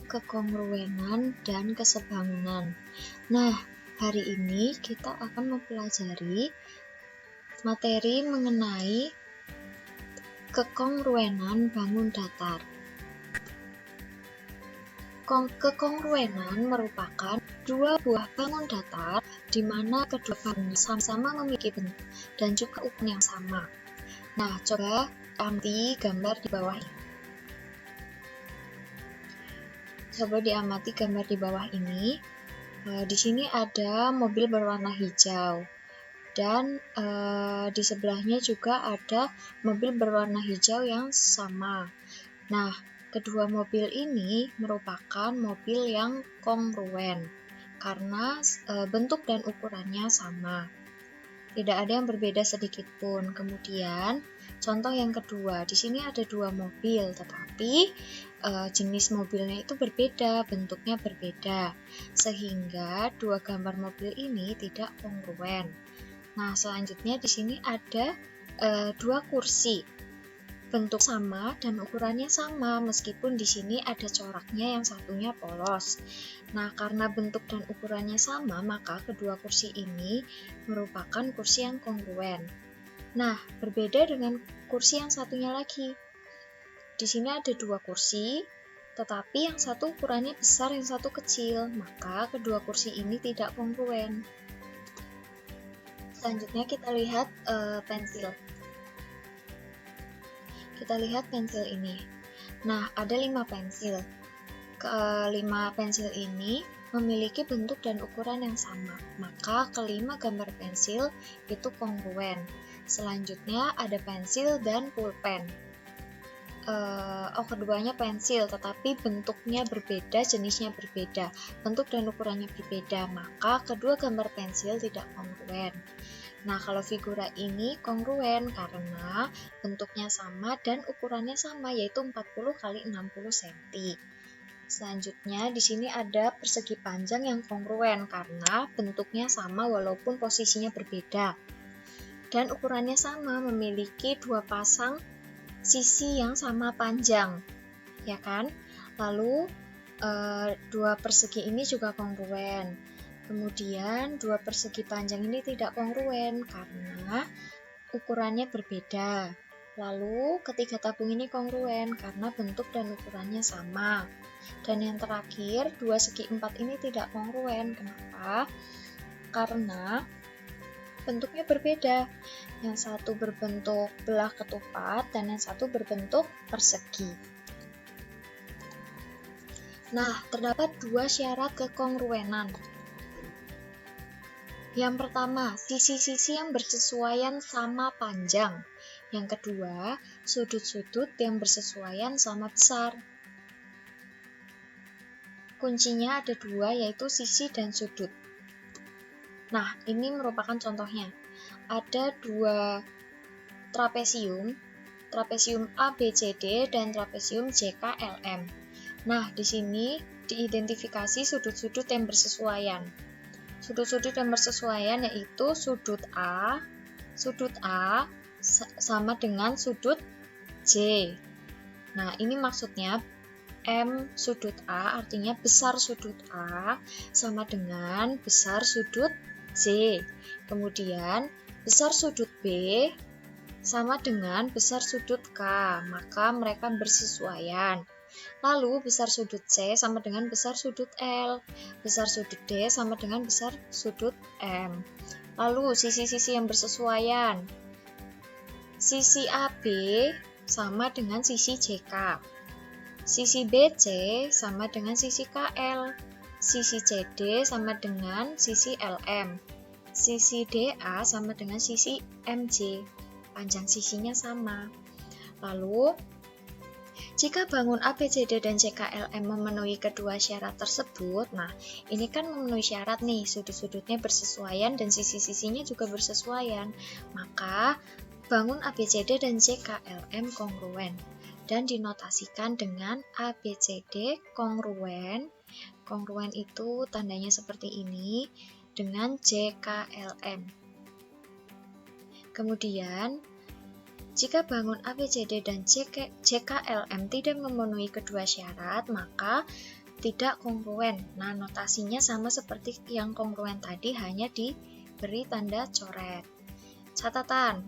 kekongruenan, dan kesebangunan. Nah, hari ini kita akan mempelajari materi mengenai kekongruenan bangun datar. Kekongruenan merupakan dua buah bangun datar di mana kedua bangunan sama-sama memiliki bentuk dan juga ukuran yang sama. Nah, coba amati gambar di bawah ini. Coba diamati gambar di bawah ini. Di sini ada mobil berwarna hijau dan di sebelahnya juga ada mobil berwarna hijau yang sama. Nah, kedua mobil ini merupakan mobil yang kongruen karena bentuk dan ukurannya sama. Tidak ada yang berbeda sedikit pun. Kemudian, contoh yang kedua, di sini ada dua mobil, tetapi jenis mobilnya itu berbeda, bentuknya berbeda, sehingga dua gambar mobil ini tidak kongruen. Nah, selanjutnya di sini ada dua kursi. Bentuk sama dan ukurannya sama, meskipun di sini ada coraknya yang satunya polos. Nah, karena bentuk dan ukurannya sama, maka kedua kursi ini merupakan kursi yang kongruen. Nah, berbeda dengan kursi yang satunya lagi. Di sini ada dua kursi, tetapi yang satu ukurannya besar, yang satu kecil, maka kedua kursi ini tidak kongruen. Selanjutnya kita lihat pensil. Kita lihat pensil ini. Nah, ada 5 pensil. Kelima pensil ini memiliki bentuk dan ukuran yang sama, maka kelima gambar pensil itu kongruen. Selanjutnya ada pensil dan pulpen. Keduanya pensil, tetapi bentuknya berbeda, jenisnya berbeda, bentuk dan ukurannya berbeda, maka kedua gambar pensil tidak kongruen. Nah, kalau figura ini kongruen karena bentuknya sama dan ukurannya sama, yaitu 40 x 60 cm. Selanjutnya, di sini ada persegi panjang yang kongruen karena bentuknya sama walaupun posisinya berbeda. Dan ukurannya sama, memiliki dua pasang sisi yang sama panjang, ya kan? Lalu, dua persegi ini juga kongruen. Kemudian, dua persegi panjang ini tidak kongruen karena ukurannya berbeda. Lalu, ketiga tabung ini kongruen karena bentuk dan ukurannya sama. Dan yang terakhir, dua segi empat ini tidak kongruen. Kenapa? Karena bentuknya berbeda. Yang satu berbentuk belah ketupat dan yang satu berbentuk persegi. Nah, terdapat dua syarat kekongruenan. Yang pertama, sisi-sisi yang bersesuaian sama panjang. Yang kedua, sudut-sudut yang bersesuaian sama besar. Kuncinya ada dua, yaitu sisi dan sudut. Nah, ini merupakan contohnya. Ada dua trapesium ABCD dan trapesium JKLM. Nah, di sini diidentifikasi sudut-sudut yang bersesuaian. Sudut-sudut yang bersesuaian yaitu sudut A sama dengan sudut J. Nah, ini maksudnya M sudut A artinya besar sudut A sama dengan besar sudut J. Kemudian, besar sudut B sama dengan besar sudut K, maka mereka bersesuaian. Lalu, besar sudut C sama dengan besar sudut L, besar sudut D sama dengan besar sudut M. Lalu, sisi-sisi yang bersesuaian. Sisi AB sama dengan sisi JK. Sisi BC sama dengan sisi KL. Sisi CD sama dengan sisi LM. Sisi DA sama dengan sisi MJ. Panjang sisinya sama. Lalu, jika bangun ABCD dan JKLM memenuhi kedua syarat tersebut, nah ini kan memenuhi syarat nih, sudut-sudutnya bersesuaian dan sisi-sisinya juga bersesuaian, maka bangun ABCD dan JKLM kongruen dan dinotasikan dengan ABCD kongruen. Kongruen itu tandanya seperti ini dengan JKLM. Kemudian, jika bangun ABCD dan JKLM tidak memenuhi kedua syarat, maka tidak kongruen. Nah, notasinya sama seperti yang kongruen tadi, hanya diberi tanda coret. Catatan,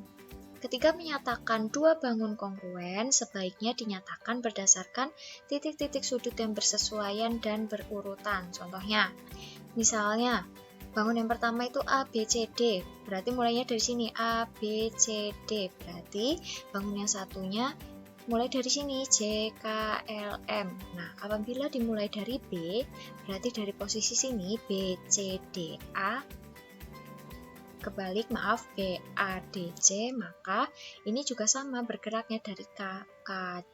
ketika menyatakan dua bangun kongruen, sebaiknya dinyatakan berdasarkan titik-titik sudut yang bersesuaian dan berurutan. Contohnya, misalnya, bangun yang pertama itu A, B, C, D. Berarti mulainya dari sini, A, B, C, D. Berarti bangun yang satunya mulai dari sini, J, K, L, M. Nah, apabila dimulai dari B, berarti dari posisi sini, B, C, D, A. Kebalik, maaf, B, A, D, C. Maka ini juga sama, bergeraknya dari K, K,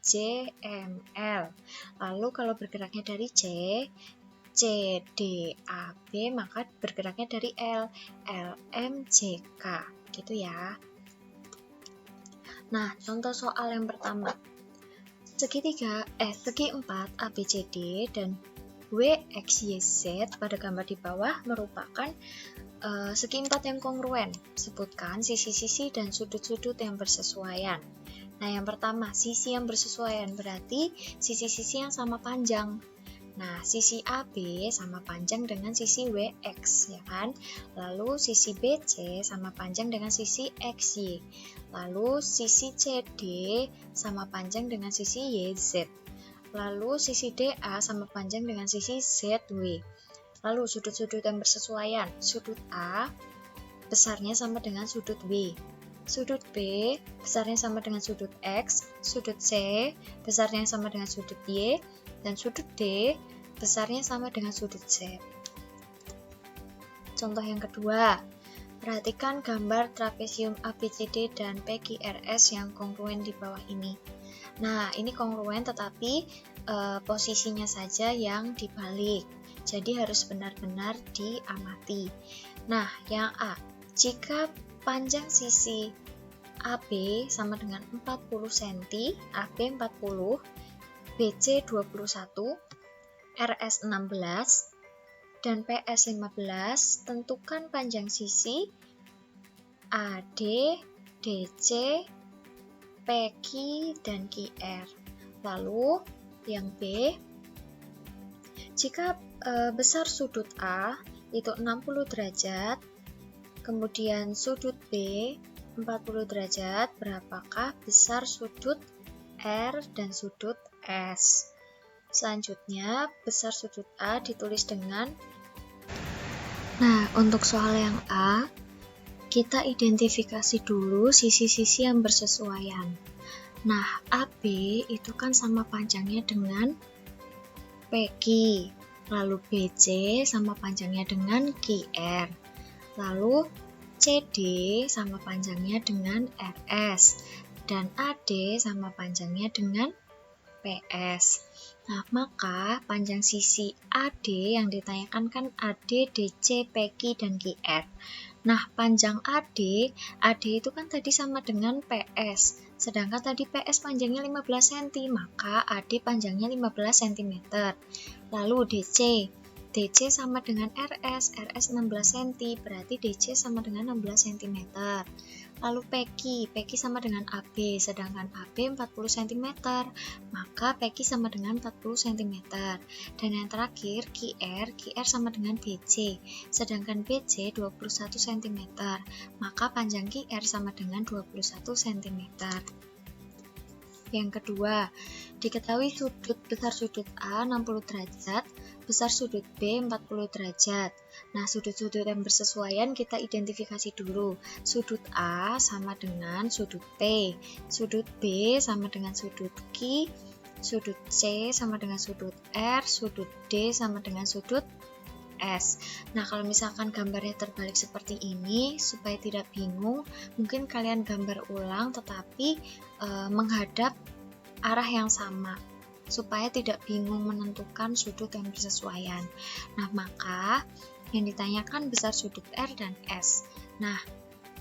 J, M, L. Lalu kalau bergeraknya dari C, D, A, B, maka bergeraknya dari L, M, J, K. Gitu ya. Nah, contoh soal yang pertama. Segi 4 ABCD dan WXYZ pada gambar di bawah merupakan segi 4 yang kongruen. Sebutkan sisi-sisi dan sudut-sudut yang bersesuaian. Nah, yang pertama, sisi yang bersesuaian berarti sisi-sisi yang sama panjang. Nah, sisi AB sama panjang dengan sisi WX, ya kan? Lalu sisi BC sama panjang dengan sisi XY. Lalu sisi CD sama panjang dengan sisi YZ. Lalu sisi DA sama panjang dengan sisi ZW. Lalu sudut-sudut yang bersesuaian. Sudut A besarnya sama dengan sudut B. Sudut B besarnya sama dengan sudut X. Sudut C besarnya sama dengan sudut Y. Dan sudut D besarnya sama dengan sudut Z. Contoh yang kedua, perhatikan gambar trapesium ABCD dan PQRS yang kongruen di bawah ini. Nah, ini kongruen tetapi posisinya saja yang dibalik. Jadi harus benar-benar diamati. Nah, yang A, jika panjang sisi AB sama dengan 40 cm, AB 40, BC 21, RS 16, dan PS 15, tentukan panjang sisi AD, DC, PQ, dan QR. Lalu yang B, jika besar sudut A itu 60 derajat, kemudian sudut B 40 derajat, berapakah besar sudut R dan sudut S? Selanjutnya, besar sudut A ditulis dengan. Nah, untuk soal yang A, kita identifikasi dulu sisi-sisi yang bersesuaian. Nah, AB itu kan sama panjangnya dengan PQ, lalu BC sama panjangnya dengan QR, lalu CD sama panjangnya dengan RS, dan AD sama panjangnya dengan PS. Nah, maka panjang sisi AD yang ditanyakan kan AD, DC, PQ, dan QR. Nah, panjang AD itu kan tadi sama dengan PS. Sedangkan tadi PS panjangnya 15 cm, maka AD panjangnya 15 cm. Lalu DC sama dengan RS 16 cm, berarti DC sama dengan 16 cm. Lalu PQ sama dengan AB, sedangkan AB 40 cm, maka PQ sama dengan 40 cm. Dan yang terakhir, QR sama dengan BC, sedangkan BC 21 cm, maka panjang QR sama dengan 21 cm. Yang kedua, diketahui besar sudut A 60 derajat, besar sudut B 40 derajat. Nah, sudut-sudut yang bersesuaian kita identifikasi dulu. Sudut A sama dengan sudut P, sudut B sama dengan sudut Q, sudut C sama dengan sudut R, sudut D sama dengan sudut S. Nah, kalau misalkan gambarnya terbalik seperti ini, supaya tidak bingung, mungkin kalian gambar ulang tetapi menghadap arah yang sama, supaya tidak bingung menentukan sudut yang bersesuaian. Nah, maka yang ditanyakan besar sudut R dan S. Nah,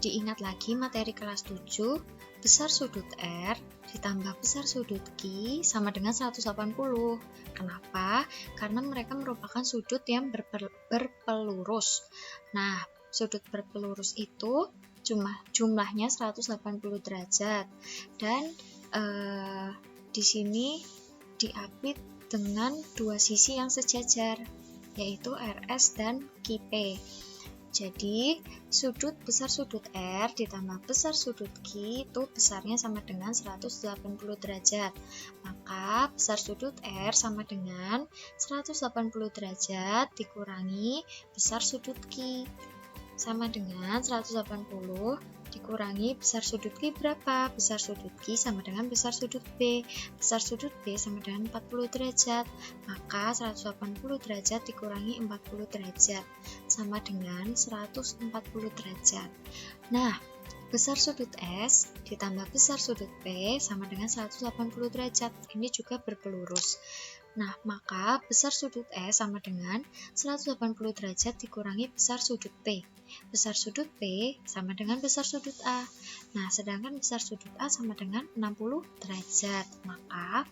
diingat lagi materi kelas 7, besar sudut R ditambah besar sudut Q sama dengan 180. Kenapa? Karena mereka merupakan sudut yang berpelurus. Nah, sudut berpelurus itu jumlahnya 180 derajat. Dan di sini diapit dengan dua sisi yang sejajar, yaitu RS dan QP. Jadi, sudut besar sudut R ditambah besar sudut Q itu besarnya sama dengan 180 derajat. Maka besar sudut R sama dengan 180 derajat dikurangi besar sudut Q. Sama dengan 180 dikurangi besar sudut Q berapa? Besar sudut Q sama dengan besar sudut B. Besar sudut B sama dengan 40 derajat. Maka 180 derajat dikurangi 40 derajat sama dengan 140 derajat. Nah, besar sudut S ditambah besar sudut P sama dengan 180 derajat. Ini juga berpelurus. Nah, maka besar sudut S sama dengan 180 derajat dikurangi besar sudut P. Besar sudut P sama dengan besar sudut A. Nah, sedangkan besar sudut A sama dengan 60 derajat. Maka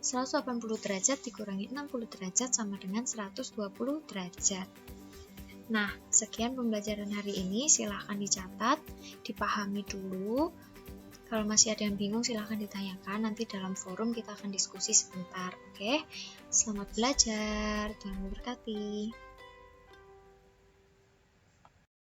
180 derajat dikurangi 60 derajat sama dengan 120 derajat. Nah, sekian pembelajaran hari ini. Silahkan dicatat, dipahami dulu. Kalau masih ada yang bingung silahkan ditanyakan, nanti dalam forum kita akan diskusi sebentar. Oke, selamat belajar, Tuhan memberkati.